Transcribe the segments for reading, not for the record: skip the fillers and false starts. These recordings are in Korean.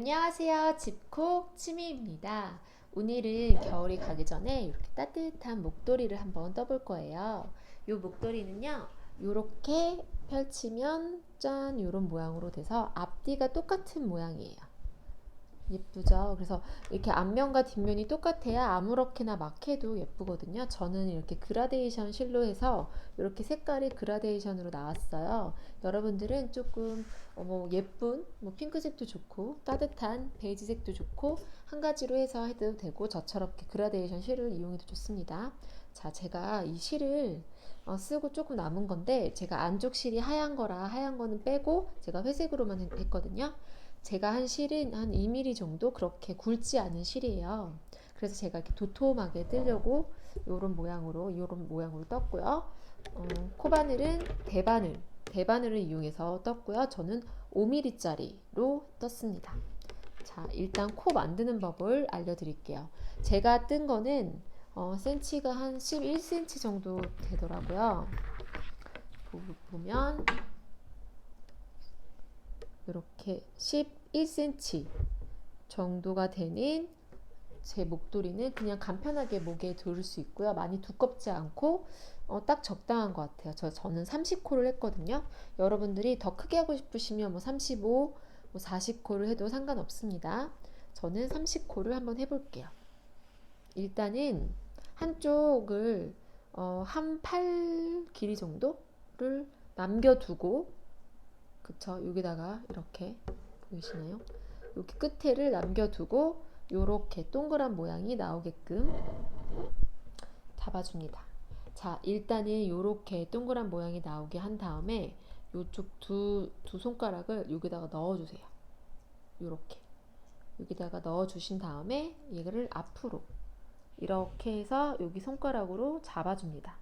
안녕하세요. 집콕 치미입니다. 오늘은 겨울이 가기 전에 이렇게 따뜻한 목도리를 한번 떠볼 거예요. 이 목도리는요, 이렇게 펼치면 짠 이런 모양으로 돼서 앞뒤가 똑같은 모양이에요. 예쁘죠? 그래서 이렇게 앞면과 뒷면이 똑같아야 아무렇게나 막 해도 예쁘거든요. 저는 이렇게 그라데이션 실로 해서 이렇게 색깔이 그라데이션으로 나왔어요. 여러분들은 조금 예쁜 핑크색도 좋고 따뜻한 베이지색도 좋고 한 가지로 해서 해도 되고 저처럼 이렇게 그라데이션 실을 이용해도 좋습니다. 자, 제가 이 실을 쓰고 조금 남은 건데 제가 안쪽 실이 하얀 거라 하얀 거는 빼고 제가 회색으로만 했거든요. 제가 한 실은 한 2mm 정도 그렇게 굵지 않은 실이에요. 그래서 제가 이렇게 도톰하게 뜨려고 이런 모양으로 떴고요. 코바늘은 대바늘을 이용해서 떴고요. 저는 5mm짜리로 떴습니다. 자, 일단 코 만드는 법을 알려드릴게요. 제가 뜬 거는 센치가 한 11cm 정도 되더라고요. 보면 이렇게 11cm 정도가 되는 제 목도리는 그냥 간편하게 목에 두를 수 있고요. 많이 두껍지 않고 딱 적당한 것 같아요. 저는 30코를 했거든요. 여러분들이 더 크게 하고 싶으시면 35, 40코를 해도 상관없습니다. 저는 30코를 한번 해볼게요. 일단은 한쪽을 한 팔 길이 정도를 남겨두고, 그쵸? 여기다가 이렇게 보이시나요? 여기 끝에를 남겨두고 요렇게 동그란 모양이 나오게끔 잡아줍니다. 자, 일단은 요렇게 동그란 모양이 나오게 한 다음에 요쪽 두 손가락을 여기다가 넣어주세요. 요렇게 여기다가 넣어주신 다음에 얘를 앞으로 이렇게 해서 여기 손가락으로 잡아줍니다.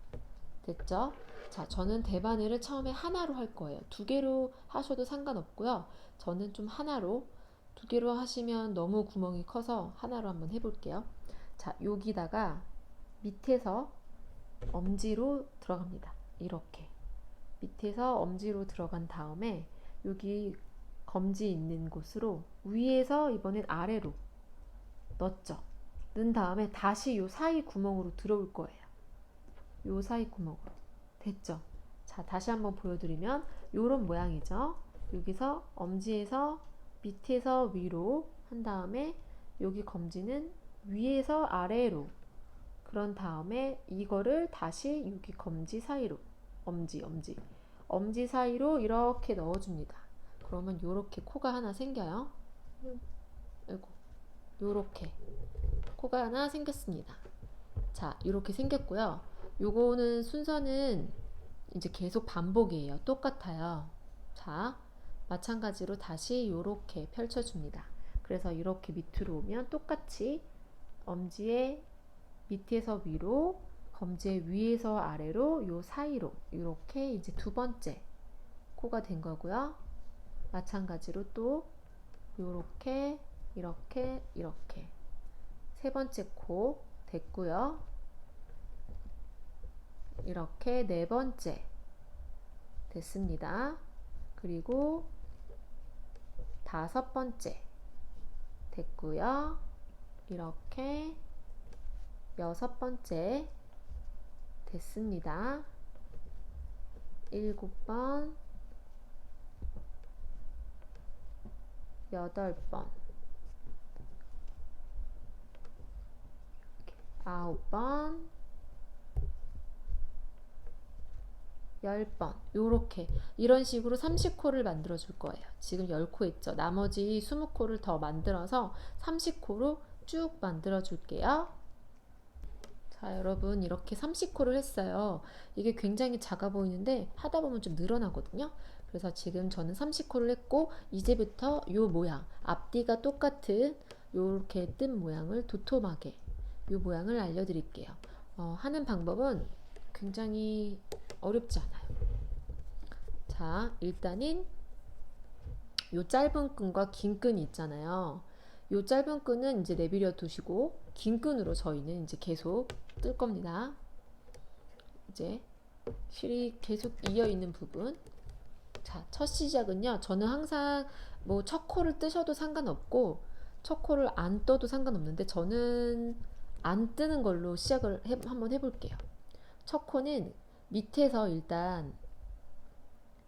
됐죠? 자, 저는 대바늘을 처음에 하나로 할 거예요. 두 개로 하셔도 상관없고요. 저는 좀 하나로, 두 개로 하시면 너무 구멍이 커서 하나로 한번 해볼게요. 자, 여기다가 밑에서 엄지로 들어갑니다. 이렇게 밑에서 엄지로 들어간 다음에 여기 검지 있는 곳으로 위에서 이번엔 아래로 넣었죠. 넣은 다음에 다시 요 사이 구멍으로 들어올 거예요. 요 사이 구멍으로. 됐죠? 자, 다시 한번 보여드리면 요런 모양이죠. 여기서 엄지에서 밑에서 위로 한 다음에 여기 검지는 위에서 아래로, 그런 다음에 이거를 다시 여기 검지 사이로, 엄지 사이로 이렇게 넣어줍니다. 그러면 요렇게 코가 하나 생겨요. 아이고, 요렇게 코가 하나 생겼습니다. 자, 이렇게 생겼고요. 요거는 순서는 이제 계속 반복이에요. 똑같아요. 자, 마찬가지로 다시 이렇게 펼쳐줍니다. 그래서 이렇게 밑으로 오면 똑같이 엄지의 밑에서 위로, 검지의 위에서 아래로, 요 사이로 이렇게 이제 두 번째 코가 된 거고요. 마찬가지로 또 이렇게 이렇게 세 번째 코 됐고요. 이렇게 네 번째 됐습니다. 그리고 다섯 번째 됐고요. 이렇게 여섯 번째 됐습니다. 일곱 번, 여덟 번, 아홉 번, 10번 요렇게 이런 식으로 30코를 만들어 줄 거예요. 지금 10코 했죠. 나머지 20코를 더 만들어서 30코로 쭉 만들어 줄게요. 자, 여러분 이렇게 30코를 했어요. 이게 굉장히 작아 보이는데 하다 보면 좀 늘어나거든요. 그래서 지금 저는 30코를 했고 이제부터 요 모양, 앞뒤가 똑같은 요렇게 뜬 모양을 도톰하게 요 모양을 알려드릴게요. 하는 방법은 굉장히 어렵지 않아요. 자, 일단은 요 짧은 끈과 긴 끈이 있잖아요. 요 짧은 끈은 이제 내버려 두시고 긴 끈으로 저희는 이제 계속 뜰 겁니다. 이제 실이 계속 이어 있는 부분 자, 첫 시작은요. 저는 항상 뭐 첫 코를 뜨셔도 상관없고 첫 코를 안 떠도 상관없는데 저는 안 뜨는 걸로 시작을 한번 해볼게요. 첫 코는 밑에서 일단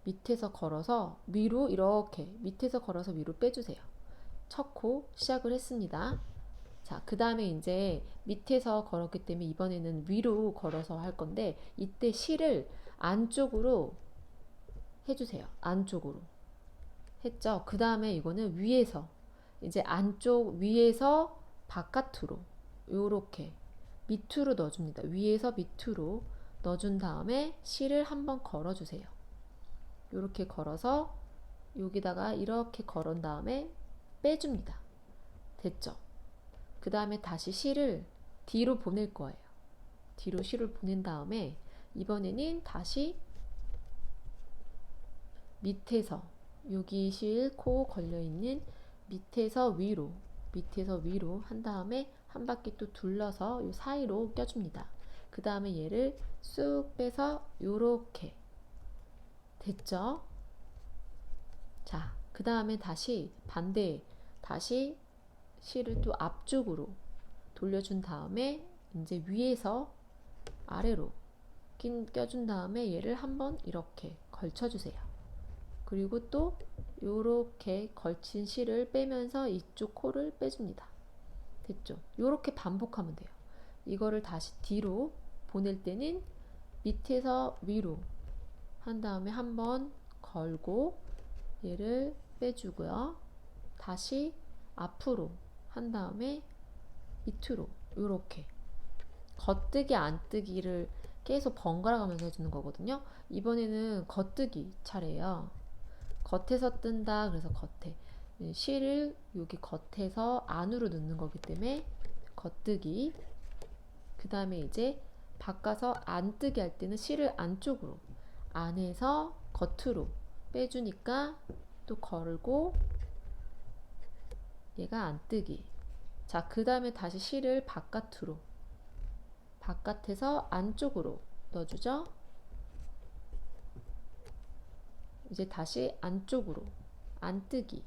밑에서 걸어서 위로 이렇게 밑에서 걸어서 위로 빼주세요. 첫 코 시작을 했습니다. 자, 그 다음에 이제 밑에서 걸었기 때문에 이번에는 위로 걸어서 할 건데 이때 실을 안쪽으로 해주세요. 안쪽으로 했죠. 그 다음에 이거는 위에서 이제 안쪽 위에서 바깥으로 요렇게 밑으로 넣어줍니다. 위에서 밑으로 넣어준 다음에 실을 한번 걸어주세요. 요렇게 걸어서 여기다가 이렇게 걸은 다음에 빼줍니다. 됐죠? 그 다음에 다시 실을 뒤로 보낼 거예요. 뒤로 실을 보낸 다음에 이번에는 다시 밑에서 여기 실 코 걸려있는 밑에서 위로 한 다음에 한 바퀴 또 둘러서 이 사이로 껴줍니다. 그 다음에 얘를 쑥 빼서 요렇게 됐죠? 자, 그 다음에 다시 반대 다시 실을 또 앞쪽으로 돌려준 다음에 이제 위에서 아래로 껴준 다음에 얘를 한번 이렇게 걸쳐주세요. 그리고 또 요렇게 걸친 실을 빼면서 이쪽 코를 빼줍니다. 됐죠? 요렇게 반복하면 돼요. 이거를 다시 뒤로 보낼 때는 밑에서 위로 한 다음에 한번 걸고 얘를 빼주고요. 다시 앞으로 한 다음에 밑으로 요렇게 겉뜨기 안뜨기를 계속 번갈아 가면서 해주는 거거든요. 이번에는 겉뜨기 차례예요. 겉에서 뜬다 그래서 겉에 실을 여기 겉에서 안으로 넣는 거기 때문에 겉뜨기. 그 다음에 이제 바꿔서 안뜨기 할 때는 실을 안쪽으로 안에서 겉으로 빼주니까 또 걸고 얘가 안뜨기. 자, 그 다음에 다시 실을 바깥으로 바깥에서 안쪽으로 넣어주죠. 이제 다시 안쪽으로 안뜨기.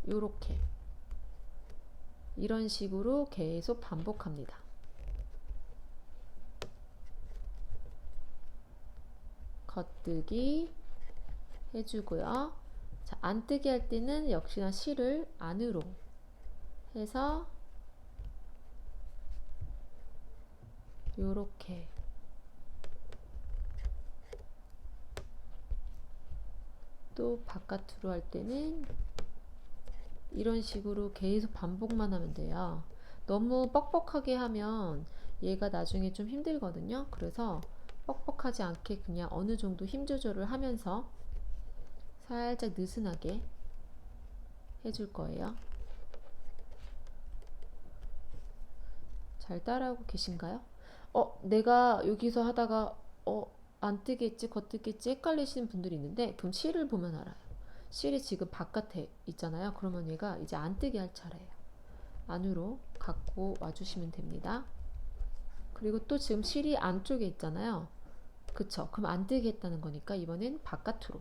요렇게 이런 식으로 계속 반복합니다. 겉뜨기 해주고요. 자, 안뜨기 할 때는 역시나 실을 안으로 해서 요렇게 또 바깥으로 할 때는 이런 식으로 계속 반복만 하면 돼요. 너무 뻑뻑하게 하면 얘가 나중에 좀 힘들거든요. 그래서 뻑뻑하지 않게 그냥 어느 정도 힘 조절을 하면서 살짝 느슨하게 해줄 거예요. 잘 따라하고 계신가요? 내가 여기서 하다가 안 뜨겠지, 겉뜨겠지 헷갈리시는 분들이 있는데 그럼 실을 보면 알아요. 실이 지금 바깥에 있잖아요. 그러면 얘가 이제 안 뜨게 할 차례예요. 안으로 갖고 와주시면 됩니다. 그리고 또 지금 실이 안쪽에 있잖아요. 그쵸? 그럼 안 뜨게 했다는 거니까 이번엔 바깥으로.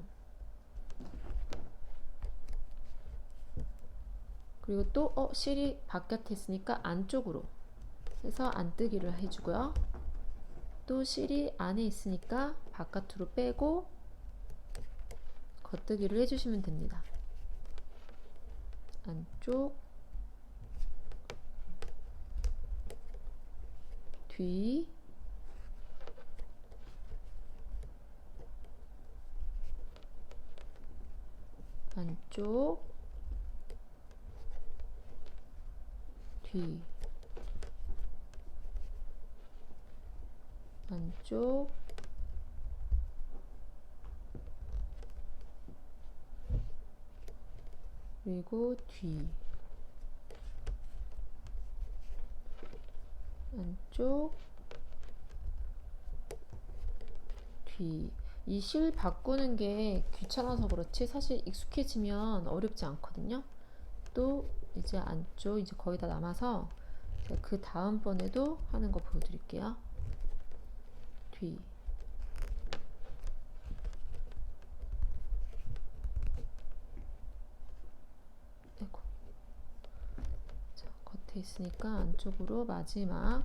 그리고 또 실이 바깥에 있으니까 안쪽으로 해서 안 뜨기를 해주고요. 또 실이 안에 있으니까 바깥으로 빼고 겉뜨기를 해주시면 됩니다. 안쪽, 뒤, 안쪽, 뒤, 안쪽, 그리고 뒤, 안쪽, 뒤. 이 실 바꾸는 게 귀찮아서 그렇지 사실 익숙해지면 어렵지 않거든요. 또 이제 안쪽 이제 거의 다 남아서 그 다음번에도 하는 거 보여드릴게요. 뒤, 돼 있으니까 안쪽으로 마지막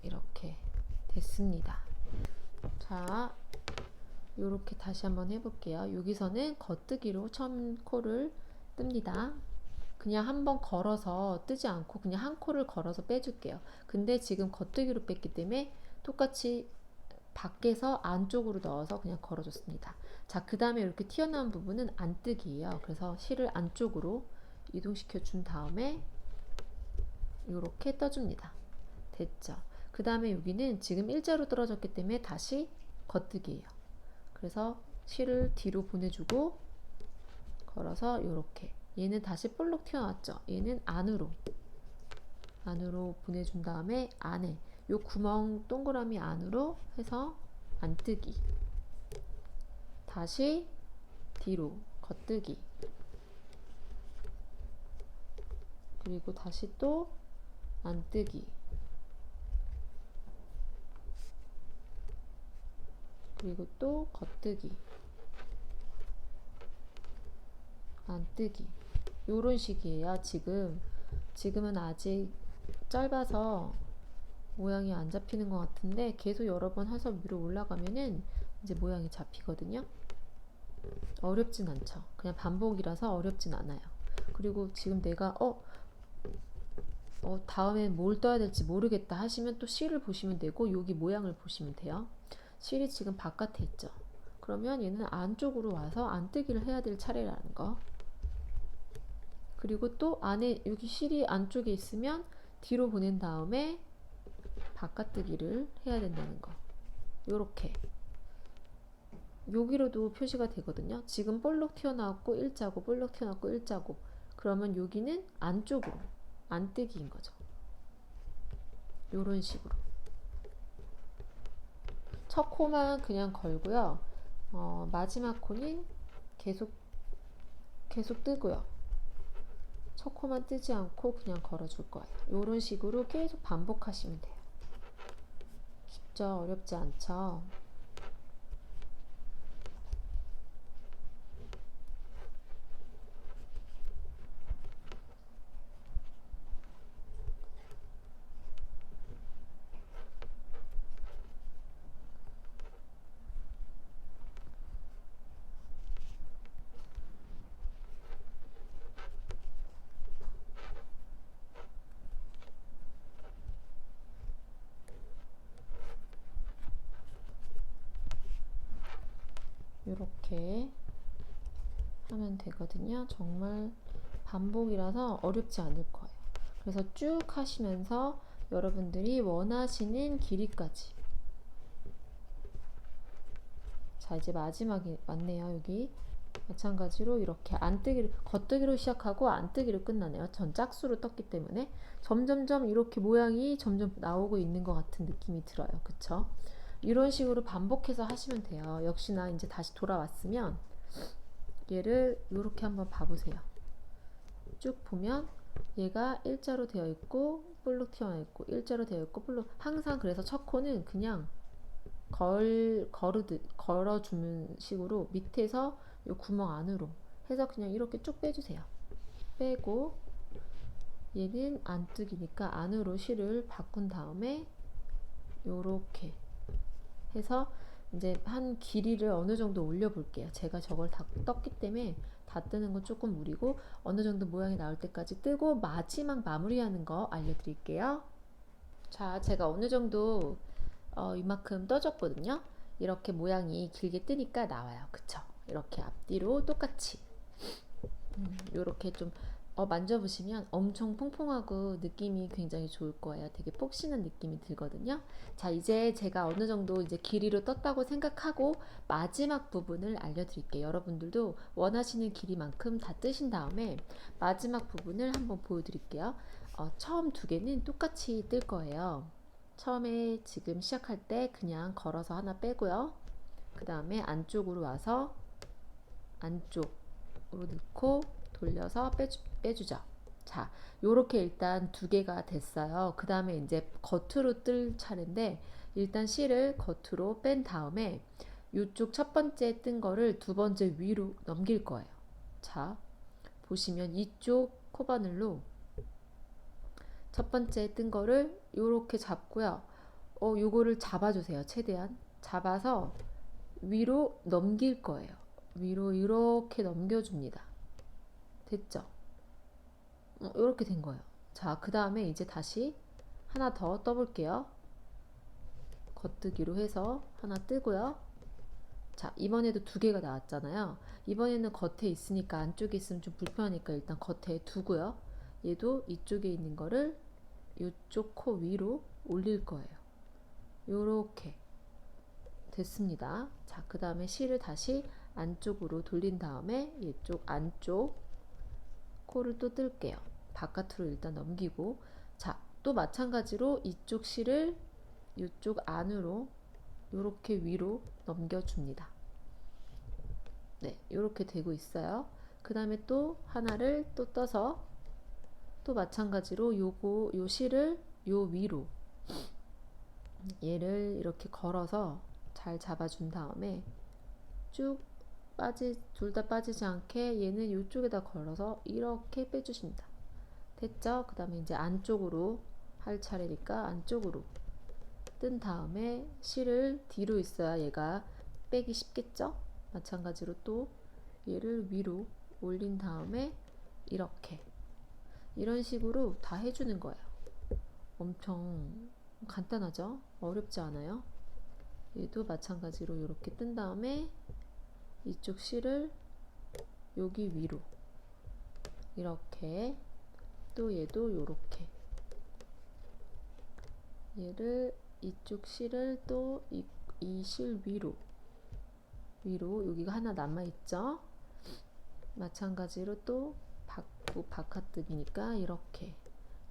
이렇게 됐습니다. 자, 요렇게 다시 한번 해볼게요. 여기서는 겉뜨기로 처음 코를 뜹니다. 그냥 한번 걸어서 뜨지 않고 그냥 한 코를 걸어서 빼줄게요. 근데 지금 겉뜨기로 뺐기 때문에 똑같이 밖에서 안쪽으로 넣어서 그냥 걸어줬습니다. 자, 그 다음에 이렇게 튀어나온 부분은 안뜨기예요. 그래서 실을 안쪽으로 이동시켜 준 다음에 이렇게 떠줍니다. 됐죠? 그 다음에 여기는 지금 일자로 떨어졌기 때문에 다시 겉뜨기예요. 그래서 실을 뒤로 보내주고 걸어서 이렇게, 얘는 다시 볼록 튀어나왔죠? 얘는 안으로 보내준 다음에 안에 요 구멍 동그라미 안으로 해서 안뜨기, 다시 뒤로 겉뜨기, 그리고 다시 또 안뜨기, 그리고 또 겉뜨기, 안뜨기, 요런 식이에요. 지금은 아직 짧아서 모양이 안 잡히는 것 같은데 계속 여러 번 해서 위로 올라가면은 이제 모양이 잡히거든요. 어렵진 않죠. 그냥 반복이라서 어렵진 않아요. 그리고 지금 내가 다음에 뭘 떠야 될지 모르겠다 하시면 또 실을 보시면 되고 여기 모양을 보시면 돼요. 실이 지금 바깥에 있죠. 그러면 얘는 안쪽으로 와서 안뜨기를 해야 될 차례라는 거. 그리고 또 안에 여기 실이 안쪽에 있으면 뒤로 보낸 다음에 바깥뜨기를 해야 된다는 거. 요렇게 여기로도 표시가 되거든요. 지금 볼록 튀어나왔고 일자고, 볼록 튀어나왔고 일자고, 그러면 여기는 안쪽으로 안뜨기인 거죠. 요런 식으로 첫 코만 그냥 걸고요. 마지막 코는 계속 뜨고요. 첫 코만 뜨지 않고 그냥 걸어줄 거예요. 요런 식으로 계속 반복하시면 돼요. 쉽죠? 어렵지 않죠? 이렇게 하면 되거든요. 정말 반복이라서 어렵지 않을 거예요. 그래서 쭉 하시면서 여러분들이 원하시는 길이까지. 자, 이제 마지막이 왔네요. 여기 마찬가지로 이렇게 안뜨기를, 겉뜨기로 시작하고 안뜨기로 끝나네요. 전 짝수로 떴기 때문에 점점점 이렇게 모양이 점점 나오고 있는 것 같은 느낌이 들어요. 그쵸? 이런 식으로 반복해서 하시면 돼요. 역시나 이제 다시 돌아왔으면 얘를 이렇게 한번 봐보세요. 쭉 보면 얘가 일자로 되어 있고 볼록 튀어나와 있고, 일자로 되어 있고 볼록, 항상. 그래서 첫 코는 그냥 걸어주는 식으로 밑에서 이 구멍 안으로 해서 그냥 이렇게 쭉 빼주세요. 빼고 얘는 안뜨기니까 안으로 실을 바꾼 다음에 요렇게 해서 이제 한 길이를 어느 정도 올려 볼게요. 제가 저걸 다 떴기 때문에 다 뜨는 건 조금 무리고 어느 정도 모양이 나올 때까지 뜨고 마지막 마무리하는 거 알려드릴게요. 자, 제가 어느 정도 이만큼 떠줬거든요. 이렇게 모양이 길게 뜨니까 나와요. 그쵸? 이렇게 앞뒤로 똑같이 이렇게 좀 만져보시면 엄청 퐁퐁하고 느낌이 굉장히 좋을 거예요. 되게 폭신한 느낌이 들거든요. 자, 이제 제가 어느 정도 이제 길이로 떴다고 생각하고 마지막 부분을 알려드릴게요. 여러분들도 원하시는 길이만큼 다 뜨신 다음에 마지막 부분을 한번 보여드릴게요. 처음 두 개는 똑같이 뜰 거예요. 처음에 지금 시작할 때 그냥 걸어서 하나 빼고요. 그 다음에 안쪽으로 와서 안쪽으로 넣고 돌려서 빼주죠. 자, 요렇게 일단 두 개가 됐어요. 그 다음에 이제 겉으로 뜰 차례인데 일단 실을 겉으로 뺀 다음에 이쪽 첫 번째 뜬 거를 두 번째 위로 넘길 거예요. 자, 보시면 이쪽 코바늘로 첫 번째 뜬 거를 요렇게 잡고요. 요거를 잡아주세요. 최대한 잡아서 위로 넘길 거예요. 위로 이렇게 넘겨줍니다. 됐죠? 이렇게 된 거예요. 자, 그 다음에 이제 다시 하나 더 떠볼게요. 겉뜨기로 해서 하나 뜨고요. 자, 이번에도 두 개가 나왔잖아요. 이번에는 겉에 있으니까 안쪽에 있으면 좀 불편하니까 일단 겉에 두고요. 얘도 이쪽에 있는 거를 이쪽 코 위로 올릴 거예요. 요렇게 됐습니다. 자, 그 다음에 실을 다시 안쪽으로 돌린 다음에 이쪽 안쪽 코를 또 뜰게요. 바깥으로 일단 넘기고, 자, 또 마찬가지로 이쪽 실을 이쪽 안으로 이렇게 위로 넘겨줍니다. 네, 이렇게 되고 있어요. 그 다음에 또 하나를 또 떠서 또 마찬가지로 요 실을 요 위로 얘를 이렇게 걸어서 잘 잡아준 다음에 쭉 둘 다 빠지지 않게 얘는 이쪽에다 걸어서 이렇게 빼주십니다. 됐죠? 그 다음에 이제 안쪽으로 할 차례니까 안쪽으로 뜬 다음에 실을 뒤로 있어야 얘가 빼기 쉽겠죠? 마찬가지로 또 얘를 위로 올린 다음에 이렇게 이런 식으로 다 해주는 거예요. 엄청 간단하죠? 어렵지 않아요? 얘도 마찬가지로 이렇게 뜬 다음에 이쪽 실을 여기 위로 이렇게, 또 얘도 요렇게 얘를 이쪽 실을 또 이 실 위로 여기가 하나 남아있죠. 마찬가지로 또 바깥뜨기니까 이렇게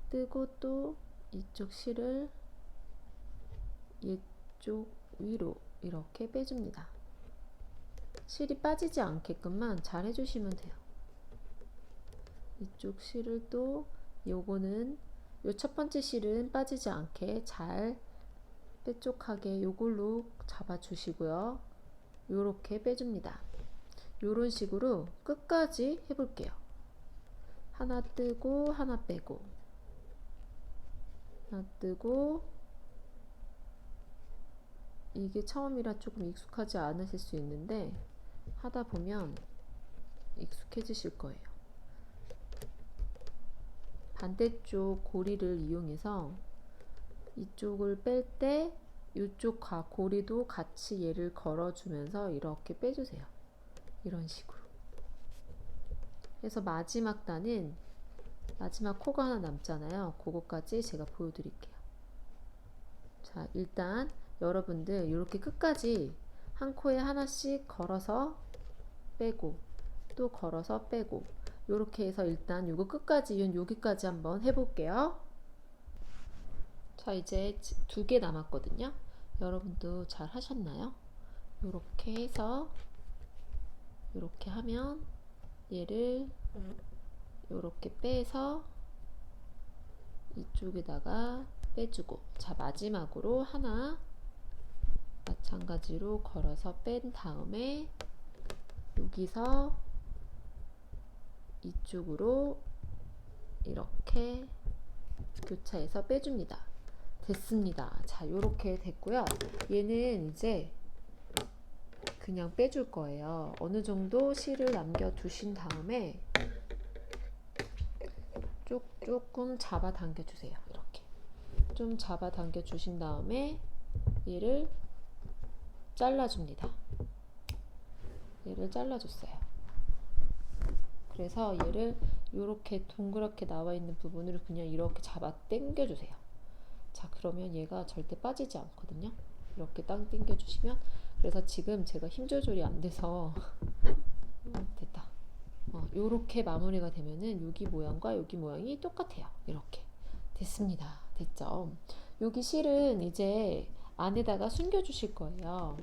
뜨고 또 이쪽 실을 이쪽 위로 이렇게 빼줍니다. 실이 빠지지 않게끔만 잘 해주시면 돼요. 이쪽 실을 또 요거는 요 첫 번째 실은 빠지지 않게 잘 빼쪽하게 요걸로 잡아 주시고요. 요렇게 빼줍니다. 요런 식으로 끝까지 해볼게요. 하나 뜨고 하나 빼고 하나 뜨고, 이게 처음이라 조금 익숙하지 않으실 수 있는데 하다 보면 익숙해지실 거예요. 반대쪽 고리를 이용해서 이쪽을 뺄 때 이쪽 고리도 같이 얘를 걸어주면서 이렇게 빼주세요. 이런 식으로 해서 마지막 단은 마지막 코가 하나 남잖아요. 그거까지 제가 보여드릴게요. 자, 일단 여러분들 이렇게 끝까지 한 코에 하나씩 걸어서 빼고 또 걸어서 빼고 이렇게 해서 일단 요거 끝까지 여기까지 한번 해볼게요. 자, 이제 두 개 남았거든요. 여러분도 잘 하셨나요? 이렇게 해서 이렇게 하면 얘를 이렇게 빼서 이쪽에다가 빼주고, 자, 마지막으로 하나 마찬가지로 걸어서 뺀 다음에 여기서 이쪽으로 이렇게 교차해서 빼줍니다. 됐습니다. 자, 요렇게 됐고요. 얘는 이제 그냥 빼줄 거예요. 어느 정도 실을 남겨 두신 다음에 조금 잡아 당겨 주세요. 이렇게 좀 잡아 당겨 주신 다음에 얘를 잘라줍니다. 얘를 잘라줬어요. 그래서 얘를 이렇게 동그랗게 나와 있는 부분을 그냥 이렇게 잡아 당겨 주세요. 자, 그러면 얘가 절대 빠지지 않거든요. 이렇게 딱 당겨 주시면, 그래서 지금 제가 힘 조절이 안 돼서 됐다. 요렇게 마무리가 되면은 여기 모양과 여기 모양이 똑같아요. 이렇게 됐습니다. 됐죠? 여기 실은 이제 안에다가 숨겨 주실 거예요.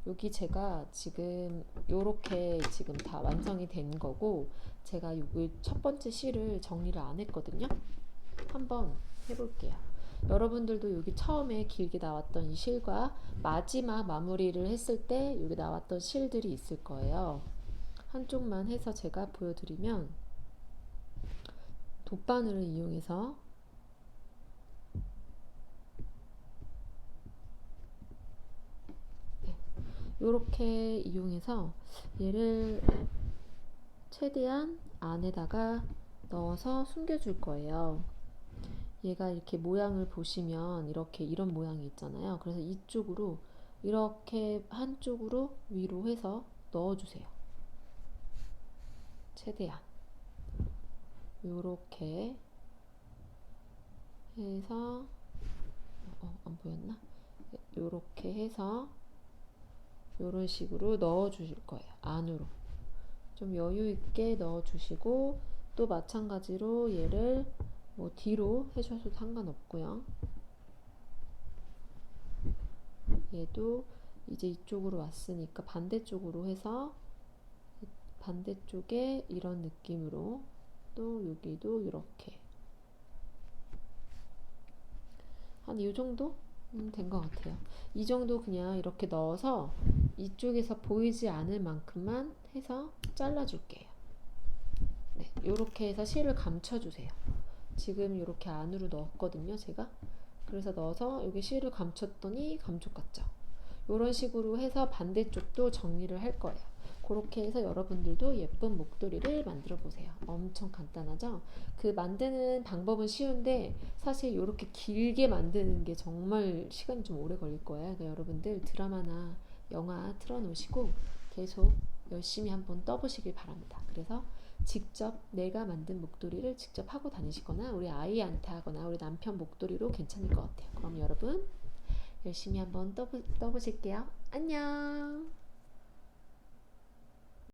여기 제가 지금 요렇게 지금 다 완성이 된 거고, 제가 여기 첫 번째 실을 정리를 안 했거든요. 한번 해볼게요. 여러분들도 여기 처음에 길게 나왔던 이 실과 마지막 마무리를 했을 때 여기 나왔던 실들이 있을 거예요. 한쪽만 해서 제가 보여드리면, 돗바늘을 이용해서 이렇게 이용해서 얘를 최대한 안에다가 넣어서 숨겨줄 거예요. 얘가 이렇게 모양을 보시면 이렇게 이런 모양이 있잖아요. 그래서 이쪽으로 이렇게 한쪽으로 위로 해서 넣어주세요. 최대한 요렇게 해서 안 보였나? 요렇게 해서 요런 식으로 넣어 주실 거예요. 안으로 좀 여유 있게 넣어 주시고, 또 마찬가지로 얘를 뭐 뒤로 해줘도 상관없고요. 얘도 이제 이쪽으로 왔으니까 반대쪽으로 해서 반대쪽에 이런 느낌으로, 또 여기도 이렇게 한 이 정도 된 것 같아요. 이 정도 그냥 이렇게 넣어서 이쪽에서 보이지 않을 만큼만 해서 잘라줄게요. 네, 이렇게 해서 실을 감춰주세요. 지금 이렇게 안으로 넣었거든요, 제가. 그래서 넣어서 여기 실을 감췄더니 감쪽 같죠? 이런 식으로 해서 반대쪽도 정리를 할 거예요. 그렇게 해서 여러분들도 예쁜 목도리를 만들어 보세요. 엄청 간단하죠? 그 만드는 방법은 쉬운데 사실 이렇게 길게 만드는 게 정말 시간이 좀 오래 걸릴 거예요. 그러니까 여러분들 드라마나 영화 틀어 놓으시고 계속 열심히 한번 떠보시길 바랍니다. 그래서 직접 내가 만든 목도리를 직접 하고 다니시거나 우리 아이한테 하거나 우리 남편 목도리로 괜찮을 것 같아요. 그럼 여러분 열심히 한번 떠보실게요. 안녕.